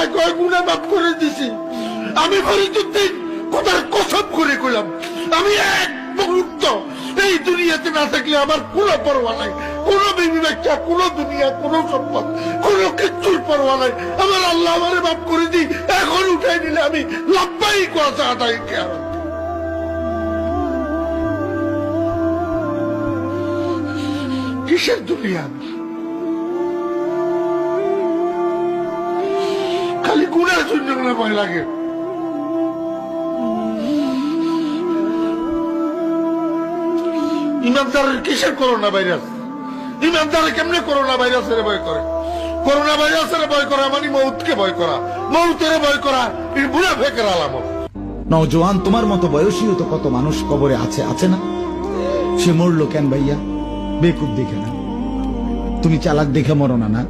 আল্লাহ কয় গুনাহ মাফ করে দিছি। আমি ফরিদুদ্দিন খোদার কসম করে কইলাম, আমি এক মুহূর্ত এই দুনিয়াতে না থাকলে আমার কোনো পরোয়া নাই, কোনো বিবি বাচ্চা, কোনো দুনিয়া, কোনো সম্পদ, কোনো কিচ্ছুর পরোয়া নাই। আমার আল্লাহ আমারে মাফ করে দিই, এখন উঠাই নিলে আমি লাভবাই কথা আদায় কেন। কিসের দুনিয়া? খালি গুণের জন্য ভয় লাগে। ইমানদারের কিসের করোনা ভাইরাস? ইমানদারের কেমনে করোনা ভাইরাসের ভয় করে? করোনা ভাইরাসের ভয় করা মানে মৌতকে ভয় করা, মৌতের ভয় করা এই মুনাফিকের আলামত। নওজোয়ান, তোমার মতো বয়সীও তো কত মানুষ কবরে আছে, আছে না? সে মরলো কেন ভাইয়া? বেকুব দেখে না, তুমি চালাক দেখে মরো না। না